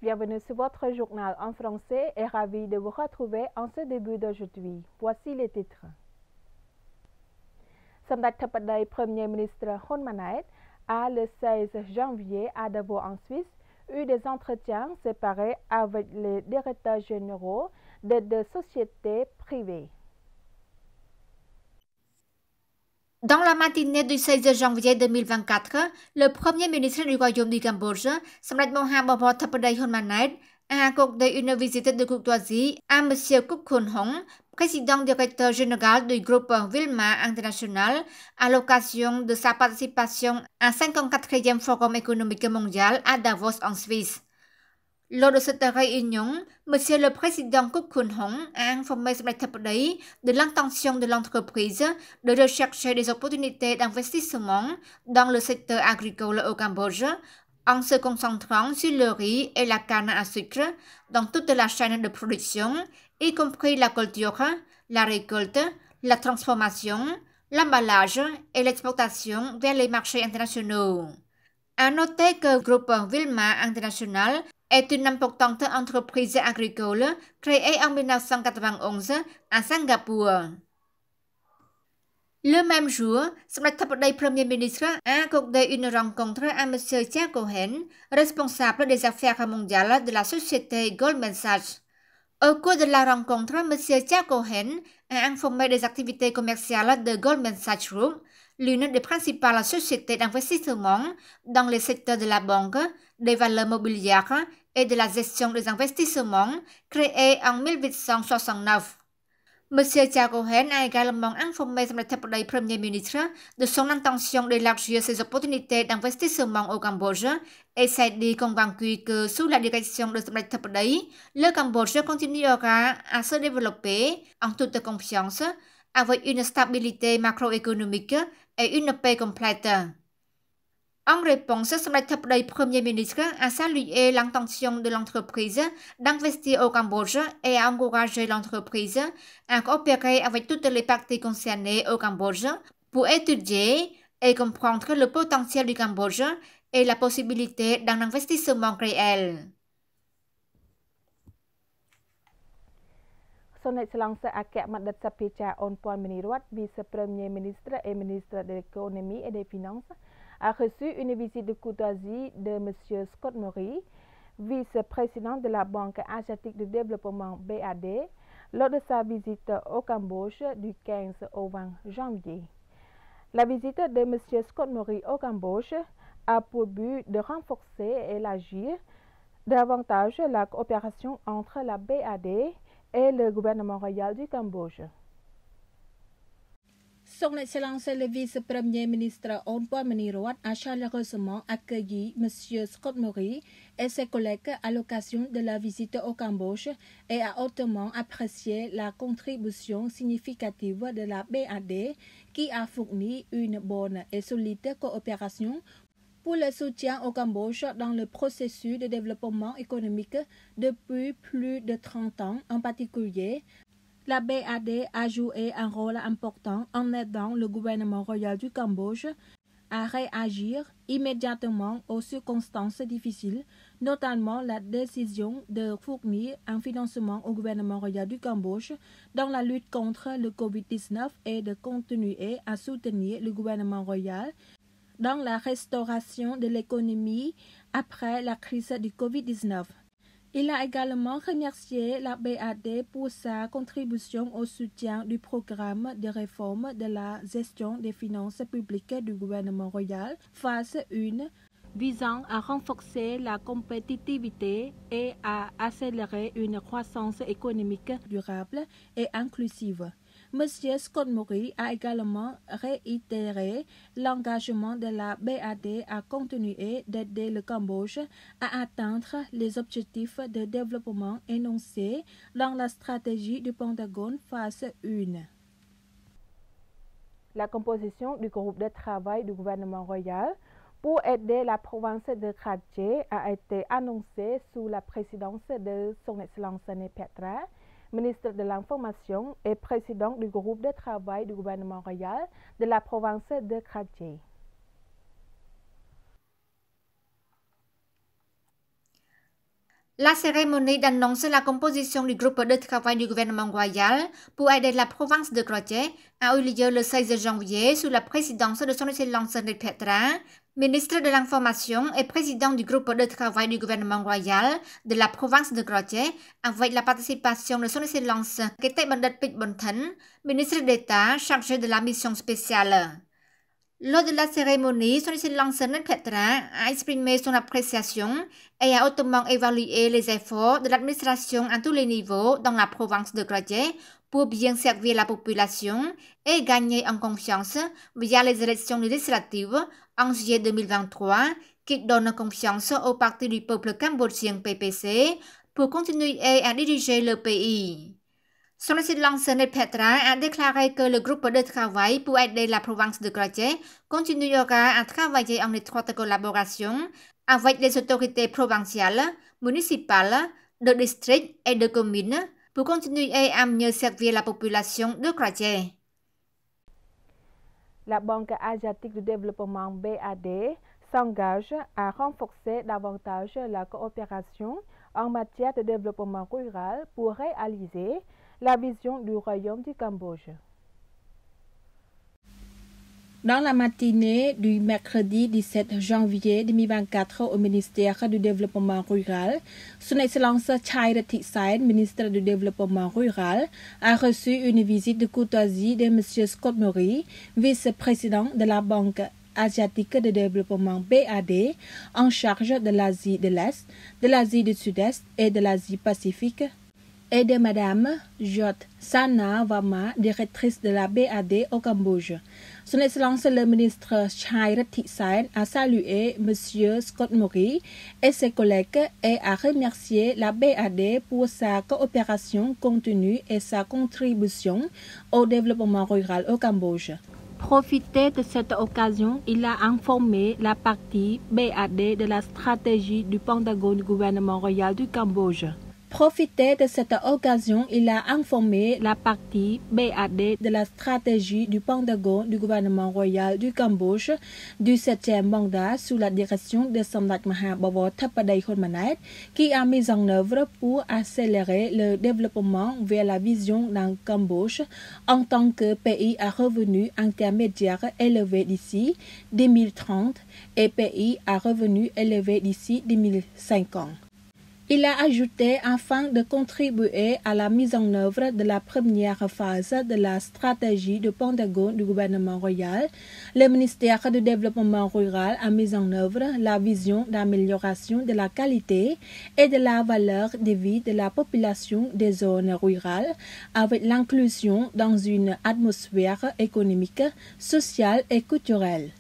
bienvenue sur votre journal en français et ravi de vous retrouver en ce début d'aujourd'hui. Voici les titres. សម្ដេចធិបតី Premier ministre Hun Manet a le 16 janvier à Davos en Suisse eu des entretiens séparés avec les directeurs généraux de deux sociétés privées. Dans la matinée du 16 janvier 2024, le Premier ministre du Royaume du Cambodge, Samdech Mahathir Thapadei Hun Manet, a accordé une visite de courtoisie à M. Kuk Khun Hong, président directeur général du groupe Vilma International, à l'occasion de sa participation à 54e Forum économique mondial à Davos en Suisse. Lors de cette réunion, Monsieur le Président Kuk Khun Hong a informé Samdech Thapadei de l'intention de l'entreprise de rechercher des opportunités d'investissement dans le secteur agricole au Cambodge, en se concentrant sur le riz et la canne à sucre dans toute la chaîne de production, y compris la culture, la récolte, la transformation, l'emballage et l'exportation vers les marchés internationaux. À noter que le groupe Vilma International est une importante entreprise agricole créée en 1991 à Singapour. Le même jour, Samdech Thapadei Premier ministre a accordé une rencontre à M. Chia Cohen, responsable des affaires mondiales de la société Goldman Sachs. Au cours de la rencontre, M. Chia Cohen a informé des activités commerciales de Goldman Sachs Group, l'une des principales sociétés d'investissement dans les secteurs de la banque, des valeurs mobilières et de la gestion des investissements, créée en 1869. M. Chia Cohen a également informé Samdech Thapadei Premier ministre de son intention d'élargir ses opportunités d'investissement au Cambodge et s'est dit convaincu que sous la direction de Samdech Thapadei, le Cambodge continuera à se développer en toute confiance avec une stabilité macroéconomique et une paix complète. En réponse, Samdech Thapadei Premier ministre a salué l'intention de l'entreprise d'investir au Cambodge et a encouragé l'entreprise à coopérer avec toutes les parties concernées au Cambodge pour étudier et comprendre le potentiel du Cambodge et la possibilité d'un investissement réel. Son Excellence Akek Madet Sapicha Onpuan Meniruat, vice-premier ministre et ministre de l'économie et des finances, a reçu une visite de courtoisie de M. Scott Murray, vice-président de la Banque asiatique de développement BAD, lors de sa visite au Cambodge du 15 au 20 janvier. La visite de M. Scott Murray au Cambodge a pour but de renforcer et élargir davantage la coopération entre la BAD et le gouvernement royal du Cambodge. Son Excellence le vice-premier ministre Onpuan Meniruat a chaleureusement accueilli M. Scott Murray et ses collègues à l'occasion de la visite au Cambodge et a hautement apprécié la contribution significative de la BAD qui a fourni une bonne et solide coopération pour le soutien au Cambodge dans le processus de développement économique depuis plus de 30 ans en particulier. La BAD a joué un rôle important en aidant le gouvernement royal du Cambodge à réagir immédiatement aux circonstances difficiles, notamment la décision de fournir un financement au gouvernement royal du Cambodge dans la lutte contre le Covid-19 et de continuer à soutenir le gouvernement royal dans la restauration de l'économie après la crise du Covid-19. Il a également remercié la BAD pour sa contribution au soutien du programme de réforme de la gestion des finances publiques du gouvernement royal, phase 1, visant à renforcer la compétitivité et à accélérer une croissance économique durable et inclusive. M. Scott Murray a également réitéré l'engagement de la BAD à continuer d'aider le Cambodge à atteindre les objectifs de développement énoncés dans la stratégie du Pentagone phase 1. La composition du groupe de travail du gouvernement royal pour aider la province de Kratchei a été annoncée sous la présidence de Son Excellence Nepetra, ministre de l'Information et président du groupe de travail du gouvernement royal de la province de Kratchei. La cérémonie d'annonce la composition du groupe de travail du gouvernement royal pour aider la province de Croce a eu lieu le 16 janvier sous la présidence de son Excellence Ned Petra, ministre de l'Information et président du groupe de travail du gouvernement royal de la province de Croce, avec la participation de son Excellence Kete Bandat Pit Bonten, ministre d'État chargé de la mission spéciale. Lors de la cérémonie, son Excellence Ned Petra a exprimé son appréciation et a hautement évalué les efforts de l'administration à tous les niveaux dans la province de Croce pour bien servir la population et gagner en confiance via les élections législatives en juillet 2023 qui donnent confiance au Parti du peuple cambodgien PPC pour continuer à diriger le pays. Son Excellence Ned Petra a déclaré que le groupe de travail pour aider la province de Croce continuera à travailler en étroite collaboration avec les autorités provinciales, municipales, de districts et de communes pour continuer à mieux servir la population de Croce. La Banque asiatique de développement BAD s'engage à renforcer davantage la coopération en matière de développement rural pour réaliser la vision du Royaume du Cambodge. Dans la matinée du mercredi 17 janvier 2024 au ministère du Développement rural, Son Excellence Chai Rathisain, ministre du Développement rural, a reçu une visite de courtoisie de M. Scott Morrison, vice-président de la Banque asiatique de développement BAD, en charge de l'Asie de l'Est, de l'Asie du Sud-Est et de l'Asie Pacifique, et de Mme Jot Sana Vama, directrice de la BAD au Cambodge. Son Excellence le ministre Chai Rathisain a salué M. Scott Morrison et ses collègues et a remercié la BAD pour sa coopération continue et sa contribution au développement rural au Cambodge. Profité de cette occasion, il a informé la partie BAD de la stratégie du Pentagone du gouvernement royal du Cambodge. Profité de cette occasion, il a informé la partie BAD de la stratégie du Pentagone du gouvernement royal du Cambodge du 7e mandat sous la direction de Samdech Maha Bawor Thapadei Hun Manet, qui a mis en œuvre pour accélérer le développement vers la vision d'un Cambodge en tant que pays à revenus intermédiaires élevés d'ici 2030 et pays à revenus élevés d'ici 2050. Il a ajouté afin de contribuer à la mise en œuvre de la première phase de la stratégie de Pentagone du gouvernement royal, le ministère du Développement rural a mis en œuvre la vision d'amélioration de la qualité et de la valeur de vie de la population des zones rurales avec l'inclusion dans une atmosphère économique, sociale et culturelle.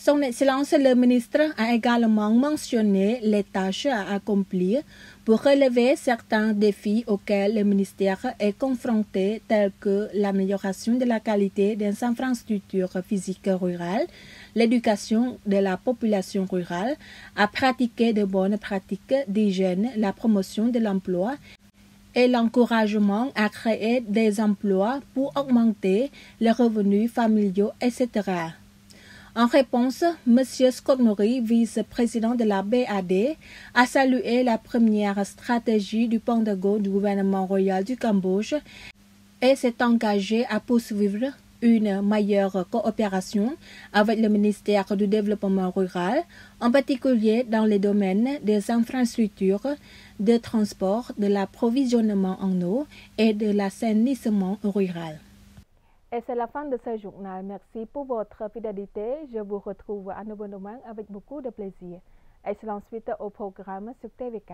Son Excellence le ministre a également mentionné les tâches à accomplir pour relever certains défis auxquels le ministère est confronté, tels que l'amélioration de la qualité des infrastructures physiques rurales, l'éducation de la population rurale, à pratiquer de bonnes pratiques d'hygiène, la promotion de l'emploi et l'encouragement à créer des emplois pour augmenter les revenus familiaux, etc. En réponse, M. Scott Morrison, vice-président de la BAD, a salué la première stratégie du Pentagone du gouvernement royal du Cambodge et s'est engagé à poursuivre une meilleure coopération avec le ministère du Développement rural, en particulier dans les domaines des infrastructures, de transport, de l'approvisionnement en eau et de l'assainissement rural. Et c'est la fin de ce journal. Merci pour votre fidélité. Je vous retrouve à nouveau demain avec beaucoup de plaisir. Excellente suite au programme sur TVK.